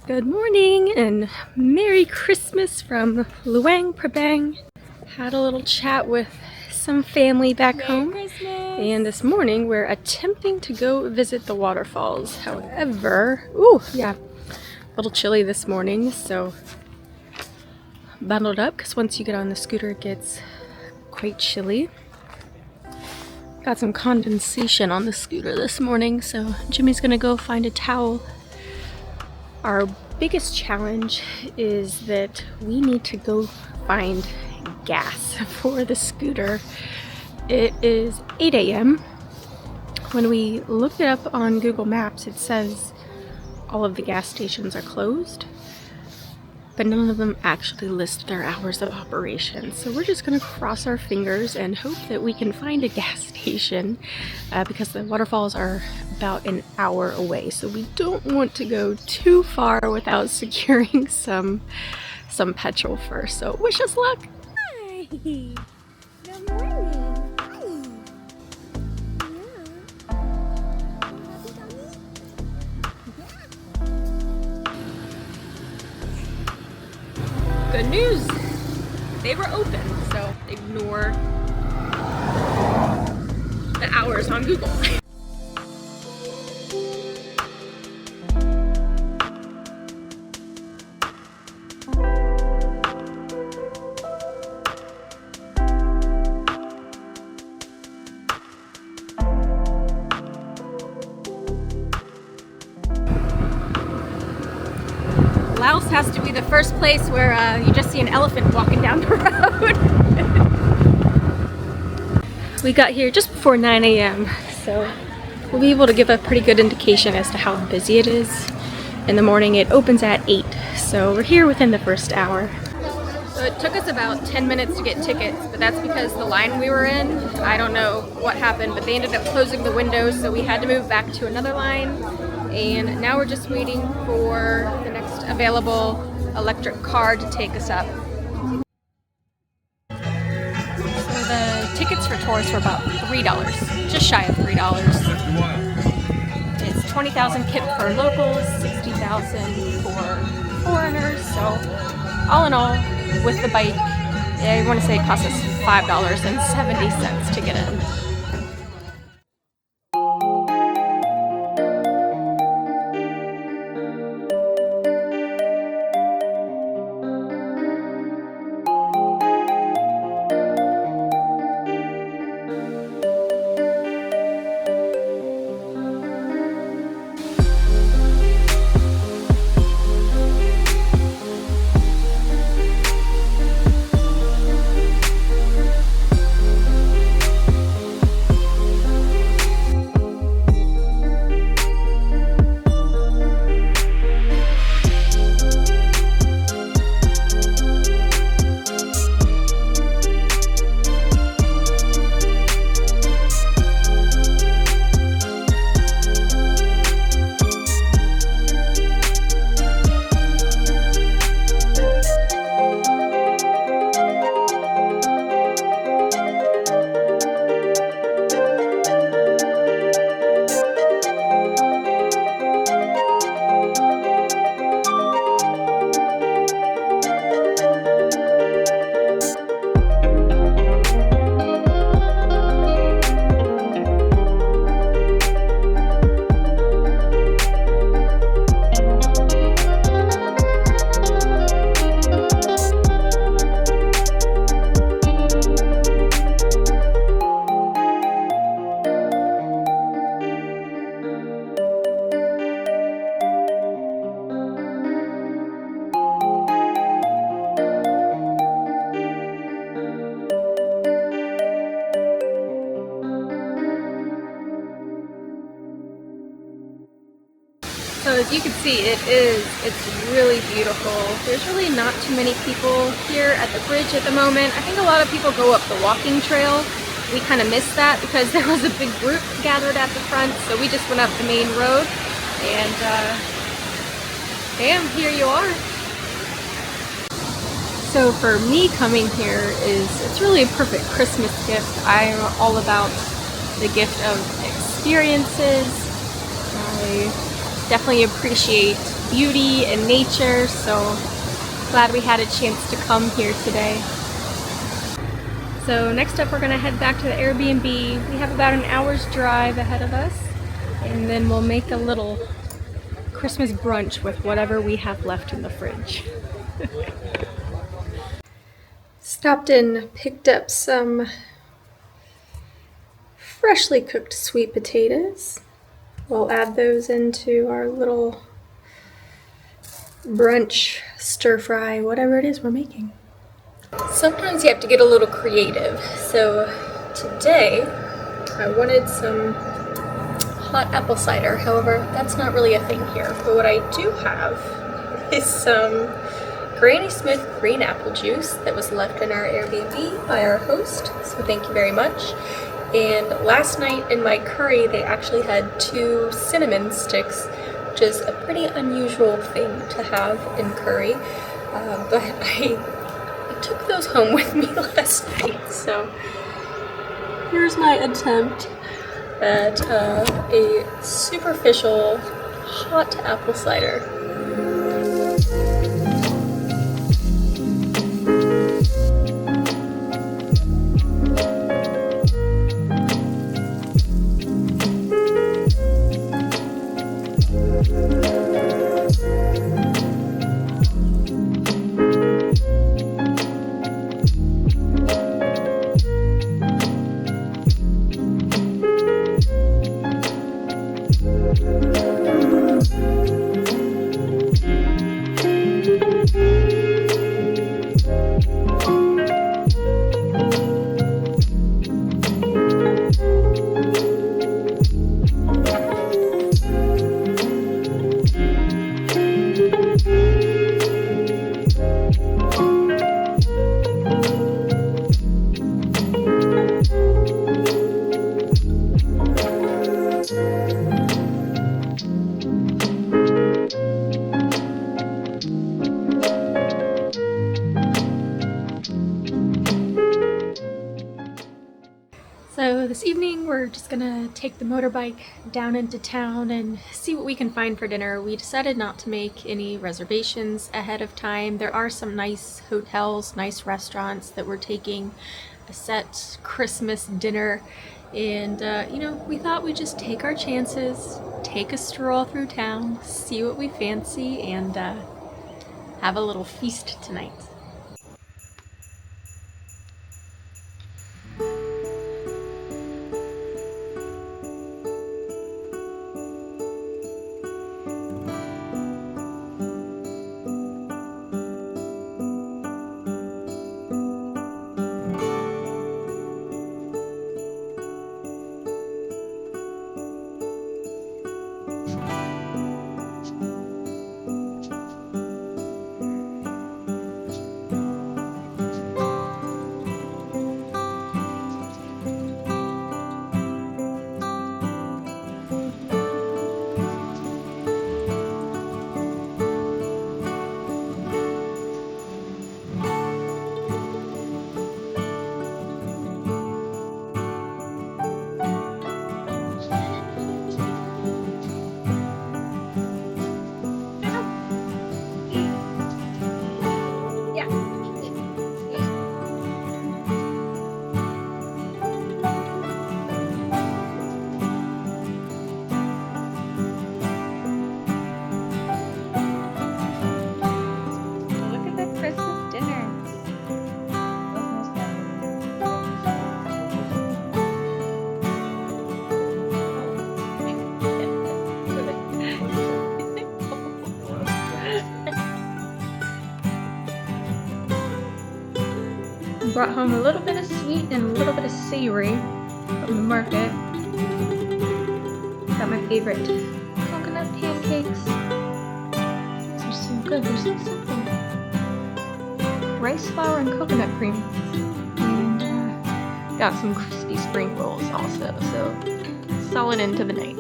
Good morning and Merry Christmas from Luang Prabang. Had a little chat with some family back home. And this morning we're attempting to go visit the waterfalls. However, a little chilly this morning, so bundled up because once you get on the scooter it gets quite chilly. Got some condensation on the scooter this morning, so Jimmy's gonna go find a towel. Our biggest challenge is that we need to go find gas for the scooter. It is 8 a.m. When we looked it up on Google Maps, it says all of the gas stations are closed, but none of them actually list their hours of operation. So we're just gonna cross our fingers and hope that we can find a gas station because the waterfalls are about an hour away. So we don't want to go too far without securing some petrol first. So wish us luck. Hi. Good morning. Hi. Good news, they were open, so ignore the hours on Google. Laos has to be the first place where you just see an elephant walking down the road. We got here just before 9 a.m. so we'll be able to give a pretty good indication as to how busy it is. In the morning it opens at 8, so we're here within the first hour. So it took us about 10 minutes to get tickets, but that's because the line we were in, I don't know what happened, but they ended up closing the windows, so we had to move back to another line. And now we're just waiting for the next available electric car to take us up. So the tickets for tourists were about $3, just shy of $3. It's 20,000 kip for locals, 60,000 for foreigners. So all in all, with the bike, I want to say it cost us $5.70 to get in. So as you can see, it's really beautiful. There's really not too many people here at the bridge at the moment. I think a lot of people go up the walking trail. We kind of missed that because there was a big group gathered at the front, so we just went up the main road, and bam, here you are. So for me, coming here it's really a perfect Christmas gift. I'm all about the gift of experiences. I definitely appreciate beauty and nature, so glad we had a chance to come here today. So next up we're gonna head back to the Airbnb. We have about an hour's drive ahead of us, and then we'll make a little Christmas brunch with whatever we have left in the fridge. Stopped in, picked up some freshly cooked sweet potatoes. We'll add those into our little brunch, stir fry, whatever it is we're making. Sometimes you have to get a little creative. So today I wanted some hot apple cider. However, that's not really a thing here. But what I do have is some Granny Smith green apple juice that was left in our Airbnb by our host. So thank you very much. And last night in my curry, they actually had 2 cinnamon sticks, which is a pretty unusual thing to have in curry. But I took those home with me last night. So here's my attempt at a superficial hot apple cider. So this evening we're just gonna take the motorbike down into town and see what we can find for dinner. We decided not to make any reservations ahead of time. There are some nice hotels, nice restaurants that we're taking a set Christmas dinner, and you know, we thought we'd just take our chances, take a stroll through town, see what we fancy, and have a little feast tonight. Brought home a little bit of sweet and a little bit of savory from the market. Got my favorite coconut pancakes. These are so good, they're so simple. Rice flour and coconut cream. And got some crispy spring rolls also, so solid into the night.